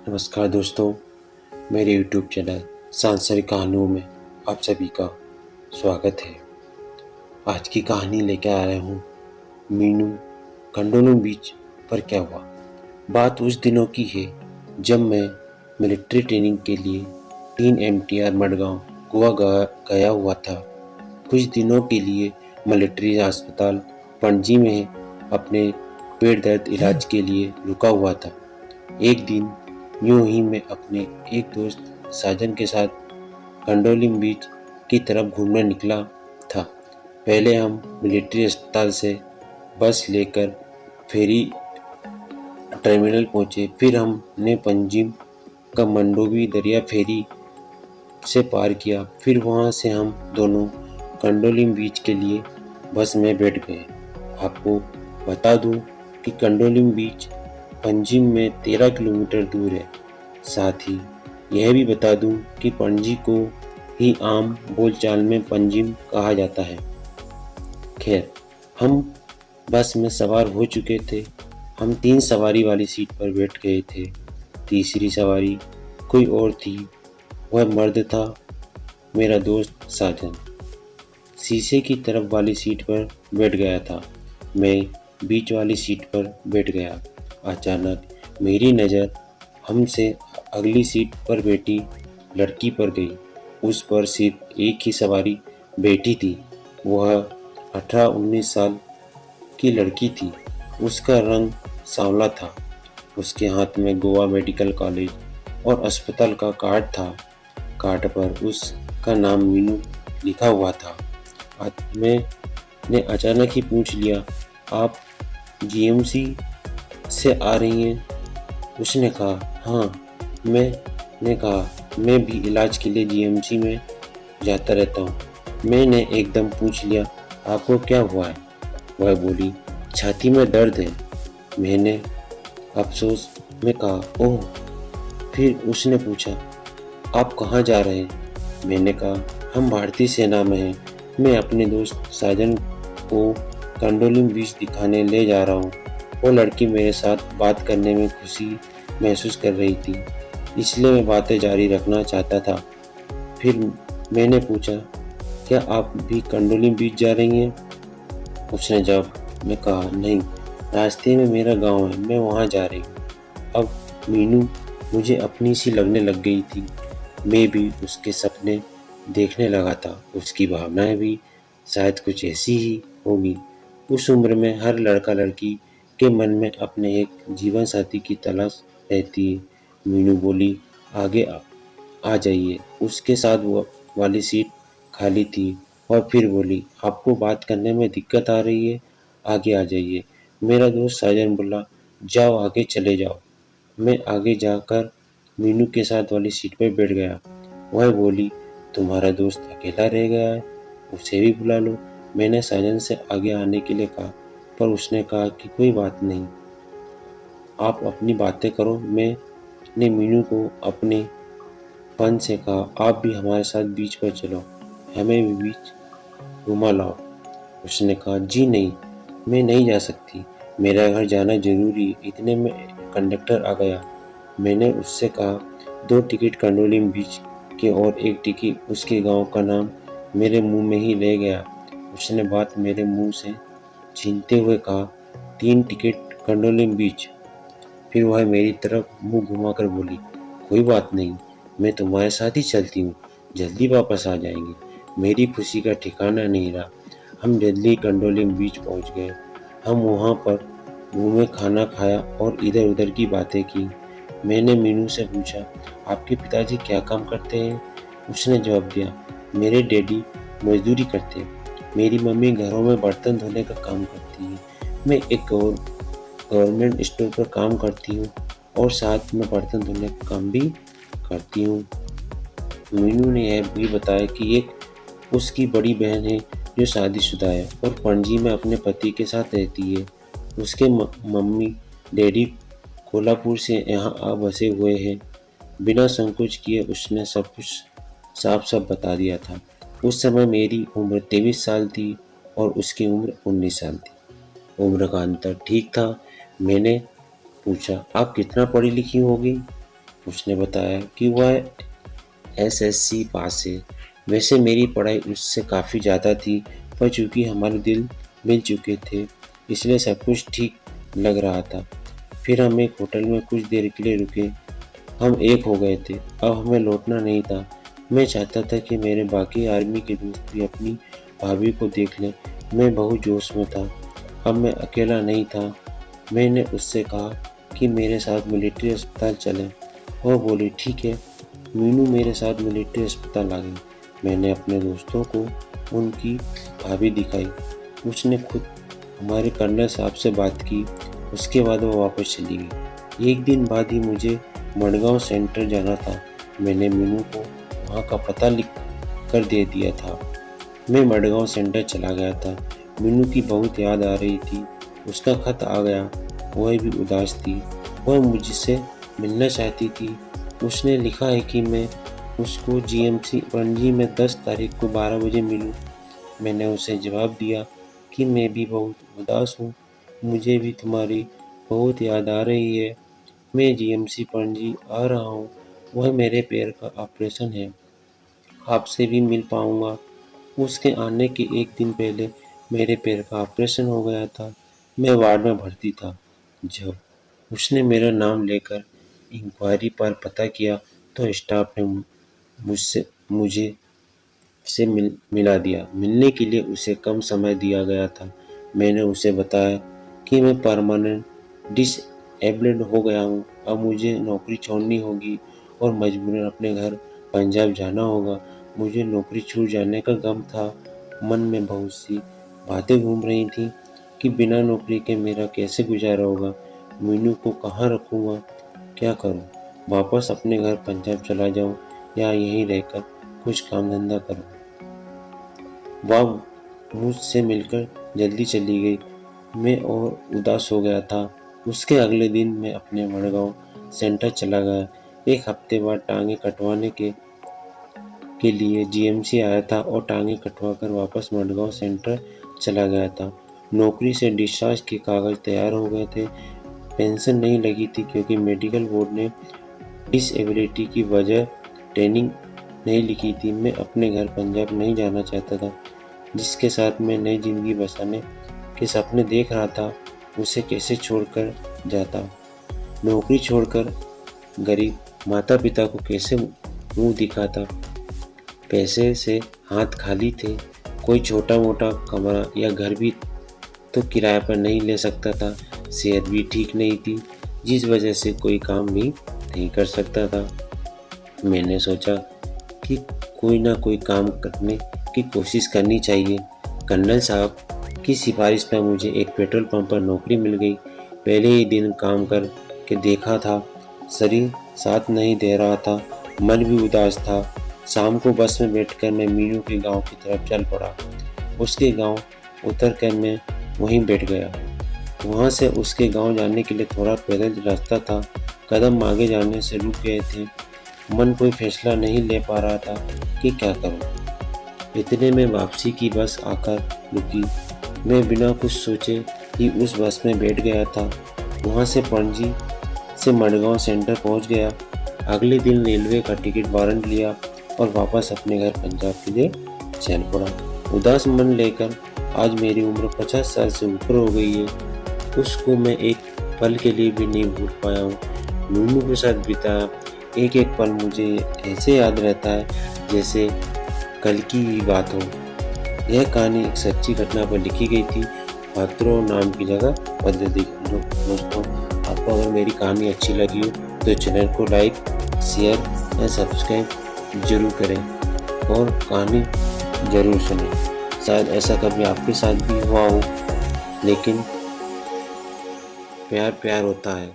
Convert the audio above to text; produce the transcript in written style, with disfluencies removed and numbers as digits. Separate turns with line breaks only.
नमस्कार दोस्तों, मेरे YouTube चैनल सांसारिक कहानियों में आप सभी का स्वागत है। आज की कहानी लेकर आ रहा हूँ मीनू कंडोलू बीच पर क्या हुआ। बात उस दिनों की है जब मैं मिलिट्री ट्रेनिंग के लिए 3 MTR मडगांव गोवा गया हुआ था। कुछ दिनों के लिए मिलिट्री अस्पताल पणजी में अपने पेट दर्द इलाज के लिए रुका हुआ था। एक दिन यूं ही मैं अपने एक दोस्त साजन के साथ कंडोलिम बीच की तरफ घूमने निकला था। पहले हम मिलिट्री अस्पताल से बस लेकर फेरी टर्मिनल पहुंचे, फिर हमने पंजिम का मंडोवी दरिया फेरी से पार किया, फिर वहां से हम दोनों कंडोलिम बीच के लिए बस में बैठ गए। आपको बता दूं कि कंडोलिम बीच पंजिम में 13 किलोमीटर दूर है। साथ ही यह भी बता दूं कि पणजी को ही आम बोलचाल में पंजिम कहा जाता है। खैर, हम बस में सवार हो चुके थे। हम 3 सवारी वाली सीट पर बैठ गए थे। तीसरी सवारी कोई और थी, वह मर्द था, मेरा दोस्त साजन। शीशे की तरफ वाली सीट पर बैठ गया था। मैं बीच वाली सीट पर बैठ गया। अचानक मेरी नज़र हमसे अगली सीट पर बैठी लड़की पर गई। उस पर सिर्फ एक ही सवारी बैठी थी। वह 18-19 साल की लड़की थी। उसका रंग सांवला था। उसके हाथ में गोवा मेडिकल कॉलेज और अस्पताल का कार्ड था। कार्ड पर उसका नाम मीनू लिखा हुआ था। मैंने अचानक ही पूछ लिया, आप GMC से आ रही हैं? उसने कहा, हाँ। मैंने कहा, मैं भी इलाज के लिए GMC में जाता रहता हूँ। मैंने एकदम पूछ लिया, आपको क्या हुआ है? वह बोली, छाती में दर्द है। मैंने अफसोस में कहा, ओह। फिर उसने पूछा, आप कहाँ जा रहे हैं? मैंने कहा, हम भारतीय सेना में हैं। मैं अपने दोस्त साजन को कंडोलिम बीच दिखाने ले जा रहा हूँ। वो लड़की मेरे साथ बात करने में खुशी महसूस कर रही थी, इसलिए मैं बातें जारी रखना चाहता था। फिर मैंने पूछा, क्या आप भी कंडोलिम बीच जा रही हैं? उसने जवाब में कहा, नहीं, रास्ते में मेरा गांव है, मैं वहां जा रही हूँ। अब मीनू मुझे अपनी सी लगने लग गई थी। मैं भी उसके सपने देखने लगा था। उसकी भावनाएं भी शायद कुछ ऐसी ही होगी। उस उम्र में हर लड़का लड़की के मन में अपने एक जीवन साथी की तलाश रहती है। मीनू बोली, आगे आ जाइए। उसके साथ वो वाली सीट खाली थी और फिर बोली, आपको बात करने में दिक्कत आ रही है, आगे आ जाइए। मेरा दोस्त साजन बोला, जाओ आगे चले जाओ। मैं आगे जाकर मीनू के साथ वाली सीट पर बैठ गया। वह बोली, तुम्हारा दोस्त अकेला रह गया है, उसे भी बुला लो। मैंने साजन से आगे आने के लिए कहा, पर उसने कहा कि कोई बात नहीं, आप अपनी बातें करो। मैंने मीनू को अपने पन से कहा, आप भी हमारे साथ बीच पर चलो, हमें भी बीच घुमा लाओ। उसने कहा, जी नहीं, मैं नहीं जा सकती, मेरा घर जाना जरूरी है। इतने में कंडक्टर आ गया। मैंने उससे कहा, 2 टिकट कंडोलिम बीच के और 1 टिकट उसके गांव का नाम मेरे मुंह में ही ले गया। उसने बात मेरे मुंह से छीनते हुए कहा, 3 टिकट कंडोलिम बीच। फिर वह मेरी तरफ मुंह घुमाकर बोली, कोई बात नहीं, मैं तुम्हारे साथ ही चलती हूँ, जल्दी वापस आ जाएंगे। मेरी खुशी का ठिकाना नहीं रहा। हम जल्दी कंडोलिम बीच पहुँच गए। हम वहाँ पर घूमे, खाना खाया और इधर उधर की बातें की। मैंने मीनू से पूछा, आपके पिताजी क्या काम करते हैं? उसने जवाब दिया, मेरे डैडी मजदूरी करते हैं, मेरी मम्मी घरों में बर्तन धोने का काम करती है, मैं एक गवर्नमेंट स्टोर पर काम करती हूँ और साथ में बर्तन धोने का काम भी करती हूँ। मीनू ने यह भी बताया कि एक उसकी बड़ी बहन है जो शादीशुदा है और पणजी में अपने पति के साथ रहती है। उसके मम्मी डैडी कोल्हापुर से यहाँ आ बसे हुए हैं। बिना संकोच किए उसने सब कुछ साफ साफ बता दिया था। उस समय मेरी उम्र 23 साल थी और उसकी उम्र 19 साल थी। उम्र का अंतर ठीक था। मैंने पूछा, आप कितना पढ़ी लिखी होगी? उसने बताया कि वह एसएससी पास है। वैसे मेरी पढ़ाई उससे काफ़ी ज़्यादा थी, पर चूंकि हमारे दिल मिल चुके थे इसलिए सब कुछ ठीक लग रहा था। फिर हम एक होटल में कुछ देर के लिए रुके। हम एक हो गए थे, अब हमें लौटना नहीं था। मैं चाहता था कि मेरे बाकी आर्मी के दोस्त भी अपनी भाभी को देख लें। मैं बहुत जोश में था, अब मैं अकेला नहीं था। मैंने उससे कहा कि मेरे साथ मिलिट्री अस्पताल चलें। वह बोली ठीक है। मीनू मेरे साथ मिलिट्री अस्पताल आ गई। मैंने अपने दोस्तों को उनकी भाभी दिखाई। उसने खुद हमारे कर्नल साहब से बात की। उसके बाद वो वापस चली गई। एक दिन बाद ही मुझे मडगांव सेंटर जाना था। मैंने मीनू को वहाँ का पता लिख कर दे दिया था। मैं मडगांव सेंटर चला गया था। मीनू की बहुत याद आ रही थी। उसका खत आ गया। वह भी उदास थी। वह मुझसे मिलना चाहती थी। उसने लिखा है कि मैं उसको जीएमसी पणजी में 10 तारीख को 12 बजे मिलूं। मैंने उसे जवाब दिया कि मैं भी बहुत उदास हूँ। मुझे भी तुम्हारी बहुत याद आ रही है। मैं जीएमसी पणजी आ रहा हूँ। वह मेरे पैर का ऑपरेशन है। आपसे भी मिल पाऊँगा। उसके आने के एक दिन पहले मेरे पैर का ऑपरेशन हो गया था। मैं वार्ड में भर्ती था। जब उसने मेरा नाम लेकर इंक्वायरी पर पता किया तो स्टाफ ने मुझसे मुझे से मिला दिया। मिलने के लिए उसे कम समय दिया गया था। मैंने उसे बताया कि मैं परमानेंट डिसेबल्ड हो गया हूँ। अब मुझे नौकरी छोड़नी होगी और मजबूरन अपने घर पंजाब जाना होगा। मुझे नौकरी छूट जाने का गम था। मन में बहुत सी बातें घूम रही थी कि बिना नौकरी के मेरा कैसे गुजारा होगा। मीनू को कहाँ रखूँगा, क्या करूँ? वापस अपने घर पंजाब चला जाऊँ या यहीं रहकर कुछ काम धंधा करूँ? वह मुझसे मिलकर जल्दी चली गई। मैं और उदास हो गया था। उसके अगले दिन मैं अपने मडगांव सेंटर चला गया। एक हफ्ते बाद टांगे कटवाने के लिए जीएमसी आया था और टांगे कटवाकर वापस मडगांव सेंटर चला गया था। नौकरी से डिस्चार्ज के कागज तैयार हो गए थे। पेंशन नहीं लगी थी क्योंकि मेडिकल बोर्ड ने डिसेबिलिटी की वजह ट्रेनिंग नहीं लिखी थी। मैं अपने घर पंजाब नहीं जाना चाहता था, जिसके साथ मैं नई जिंदगी बसाने के सपने देख रहा था। उसे कैसे छोड़कर जाता? नौकरी छोड़कर गरीब माता पिता को कैसे मुंह दिखाता? पैसे से हाथ खाली थे। कोई छोटा मोटा कमरा या घर भी तो किराए पर नहीं ले सकता था। सेहत भी ठीक नहीं थी, जिस वजह से कोई काम भी नहीं कर सकता था। मैंने सोचा कि कोई ना कोई काम करने की कोशिश करनी चाहिए। कर्नल साहब की सिफारिश पर मुझे एक पेट्रोल पंप पर नौकरी मिल गई। पहले ही दिन काम कर के देखा था, शरीर साथ नहीं दे रहा था, मन भी उदास था। शाम को बस में बैठकर मैं मीनू के गांव की तरफ चल पड़ा। उसके गांव उतरकर मैं वहीं बैठ गया। वहां से उसके गांव जाने के लिए थोड़ा पैदल रास्ता था। कदम आगे जाने से रुक गए थे। मन कोई फैसला नहीं ले पा रहा था कि क्या करूं। इतने में वापसी की बस आकर रुकी। मैं बिना कुछ सोचे ही उस बस में बैठ गया था। वहां से पणजी से मडगांव सेंटर पहुंच गया। अगले दिन रेलवे का टिकट वारंट लिया और वापस अपने घर पंजाब के लिए चल पड़ा। उदास मन लेकर आज मेरी उम्र 50 साल से ऊपर हो गई है। उसको मैं एक पल के लिए भी नहीं भूल पाया हूँ। मीनू के साथ बिताया एक एक पल मुझे ऐसे याद रहता है जैसे कल की ही बात हो। यह कहानी एक सच्ची घटना पर लिखी गई थी। पात्रों नाम की जगह बदल दी। दोस्तों, आपको अगर मेरी कहानी अच्छी लगी हो तो चैनल को लाइक, शेयर या सब्सक्राइब जरूर करें और कहानी जरूर सुनें। शायद ऐसा कभी आपके साथ भी हुआ हो, लेकिन प्यार प्यार होता है।